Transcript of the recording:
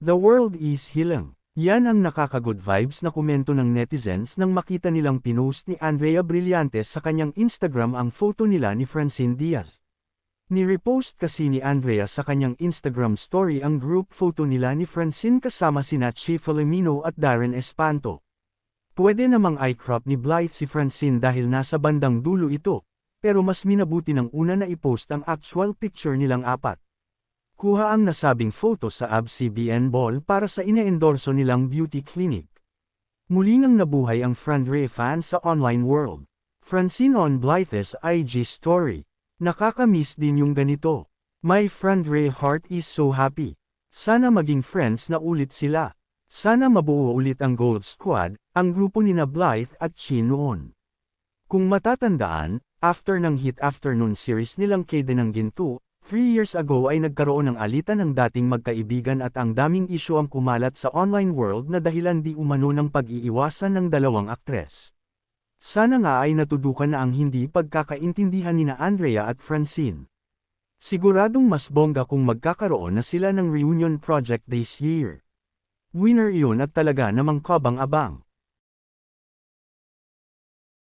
The world is healing. Yan ang nakaka-good vibes na komento ng netizens nang makita nilang pinost ni Andrea Brillantes sa kanyang Instagram ang photo nila ni Francine Diaz. Ni-repost kasi ni Andrea sa kanyang Instagram story ang group photo nila ni Francine kasama sina Che Filomeno at Darren Espanto. Pwede namang i-crop ni Blythe si Francine dahil nasa bandang dulo ito, pero mas minabuti ng una na i-post ang actual picture nilang apat. Kuha ang nasabing photo sa ABS-CBN Mall para sa ine-endorso nilang beauty clinic. Muli ngang nabuhay ang Frandre fan sa online world. Francine on Blythe's IG story. Nakakamiss din yung ganito. My Frandre heart is so happy. Sana maging friends na ulit sila. Sana mabuo ulit ang Gold Squad, ang grupo nina Blythe at Che noon. Kung matatandaan, after ng hit afternoon series nilang Kede ng Ginto, 3 years ago ay nagkaroon ng alitan ng dating magkaibigan at ang daming isyu ang kumalat sa online world na dahilan di umano ng pag-iiwasan ng dalawang aktres. Sana nga ay natudukan na ang hindi pagkakaintindihan nina Andrea at Francine. Siguradong mas bongga kung magkakaroon na sila ng reunion project this year. Winner iyon at talaga namang kabang-abang.